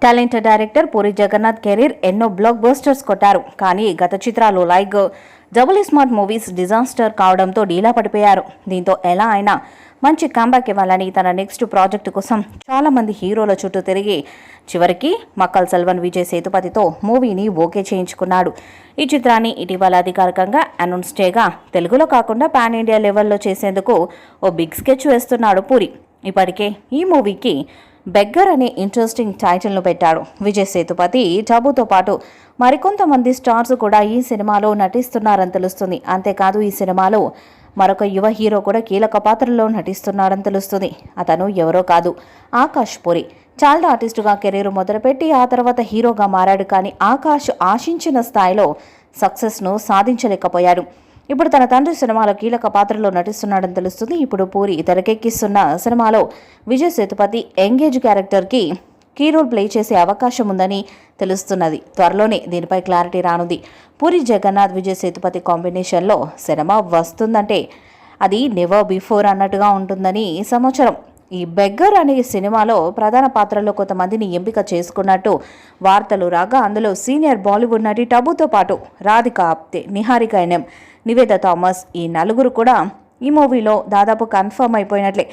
Talented director Puri Jagannadh career ఎన్నో blockbusters కొట్టారు. కానీ గత చిత్రాలు like double smart movies disaster కావడంతో డీలా పడిపోయారు. దీంతో ఎలా అయినా మంచి కంబ్యాక్ ఇవ్వాలని తన నెక్స్ట్ ప్రాజెక్టు కోసం చాలా మంది హీరోల చుట్టూ తిరిగి చివరికి మక్కల్ సెల్వన్ విజయ్ సేతుపతితో మూవీని ఓకే చేయించుకున్నాడు. ఈ చిత్రాన్ని ఇటీవల అధికారికంగా అనౌన్స్ చేయగా తెలుగులో కాకుండా పాన్ ఇండియా లెవెల్లో చేసేందుకు ఓ బిగ్ స్కెచ్ వేస్తున్నాడు పూరి. ఇప్పటికే ఈ మూవీకి బెగ్గర్ అనే ఇంట్రెస్టింగ్ టైటిల్ను పెట్టాడు. విజయ్ సేతుపతి టబుతో పాటు మరికొంతమంది స్టార్స్ కూడా ఈ సినిమాలో నటిస్తున్నారని తెలుస్తుంది. అంతేకాదు ఈ సినిమాలో మరొక యువ హీరో కూడా కీలక పాత్రలో నటిస్తున్నాడని తెలుస్తుంది. అతను ఎవరో కాదు, ఆకాష్ పూరి. చైల్డ్ ఆర్టిస్టుగా కెరీర్ మొదలుపెట్టి ఆ తర్వాత హీరోగా మారాడు. కానీ ఆకాష్ ఆశించిన స్థాయిలో సక్సెస్ను సాధించలేకపోయాడు. ఇప్పుడు తన తండ్రి సినిమాలో కీలక పాత్రలో నటిస్తున్నాడని తెలుస్తుంది. ఇప్పుడు పూరి తెరకెక్కిస్తున్న సినిమాలో విజయ్ సేతుపతి ఎంగేజ్ క్యారెక్టర్కి కీ రోల్ ప్లే చేసే అవకాశం ఉందని తెలుస్తున్నది. త్వరలోనే దీనిపై క్లారిటీ రానుంది. పూరి జగన్నాథ్ విజయ్ సేతుపతి కాంబినేషన్లో సినిమా వస్తుందంటే అది నెవర్ బిఫోర్ అన్నట్టుగా ఉంటుందని సమాచారం. ఈ బెగ్గర్ అనే సినిమాలో ప్రధాన పాత్రలో కొంతమందిని ఎంపిక చేసుకున్నట్టు వార్తలు రాగా అందులో సీనియర్ బాలీవుడ్ నటి టబుతో పాటు రాధిక ఆప్తే, నిహారిక ఎన్ఎం, నివేద థామస్ ఈ నలుగురు కూడా ఈ మూవీలో దాదాపు కన్ఫర్మ్ అయిపోయినట్లే.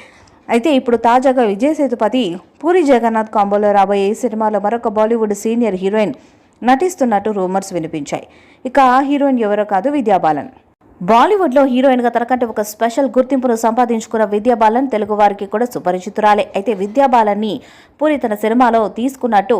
అయితే ఇప్పుడు తాజాగా విజయ్ సేతుపతి పూరి జగన్నాథ్ కాంబోలో రాబోయే ఈ సినిమాలో మరొక బాలీవుడ్ సీనియర్ హీరోయిన్ నటిస్తున్నట్టు రూమర్స్ వినిపించాయి. ఇక ఆ హీరోయిన్ ఎవరో కాదు, విద్యా బాలన్. బాలీవుడ్లో హీరోయిన్గా తనకంటే ఒక స్పెషల్ గుర్తింపును సంపాదించుకున్న విద్యా బాలన్ తెలుగు వారికి కూడా సుపరిచితురాలే. అయితే విద్యా బాలన్ని పూరి తన సినిమాలో తీసుకున్నట్టు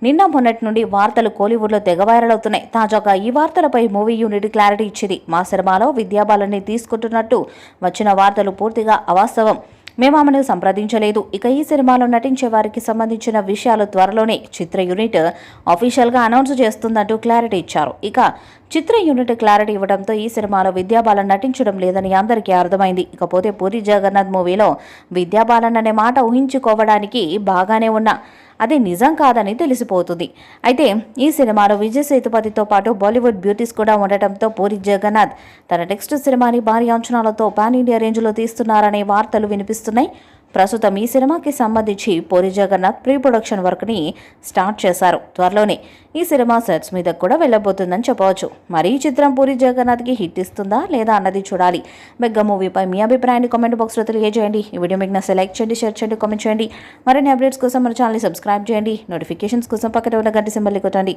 నిన్న మొన్నటి నుండి వార్తలు కోలీవుడ్లో తెగ వైరల్ అవుతున్నాయి. తాజాగా ఈ వార్తలపై మూవీ యూనిట్ క్లారిటీ ఇచ్చింది. మా సినిమాలో విద్యా బాలన్ని తీసుకుంటున్నట్టు వచ్చిన వార్తలు పూర్తిగా అవాస్తవం. మేము ఆమెను సంప్రదించలేదు. ఇక ఈ సినిమాలో నటించే వారికి సంబంధించిన విషయాలు త్వరలోనే చిత్ర యూనిట్ ఆఫీషియల్గా అనౌన్స్ చేస్తుందంటూ క్లారిటీ ఇచ్చారు. ఇక చిత్ర యూనిట్ క్లారిటీ ఇవ్వడంతో ఈ సినిమాలో విద్యా బాలన్ నటించడం లేదని అందరికీ అర్థమైంది. ఇకపోతే పూరి జగన్నాథ్ మూవీలో విద్యా బాలన్ అనే మాట ఊహించుకోవడానికి బాగానే ఉన్నా అది నిజం కాదని తెలిసిపోతుంది. అయితే ఈ సినిమాలో విజయ్ సేతుపతితో పాటు బాలీవుడ్ బ్యూటీస్ కూడా ఉండటంతో పూరి జగన్నాథ్ తన నెక్స్ట్ సినిమాని భారీ అంచనాలతో పాన్ ఇండియా రేంజ్లో తీస్తున్నారనే వార్తలు వినిపిస్తున్నాయి. ప్రస్తుతం ఈ సినిమాకి సంబంధించి పూరి జగన్నాథ్ ప్రీ ప్రొడక్షన్ వర్క్ని స్టార్ట్ చేశారు. త్వరలోనే ఈ సినిమా సెట్స్ మీద కూడా వెళ్ళబోతుందని చెప్పవచ్చు. మరి ఈ చిత్రం పూరి జగన్నాథ్కి హిట్ ఇస్తుందా లేదా అన్నది చూడాలి. మెగా మూవీపై మీ అభిప్రాయాన్ని కామెంట్ బాక్స్లో తెలియజేయండి. ఈ వీడియో మీకు నచ్చితే లైక్ చేయండి, షేర్ చేయండి, కామెంట్ చేయండి. మరిన్ని అప్డేట్స్ కోసం మన ఛానల్ని సబ్స్క్రైబ్ చేయండి. నోటిఫికేషన్స్ కోసం పక్కన ఉన్న గంట సింబల్ని కొట్టండి.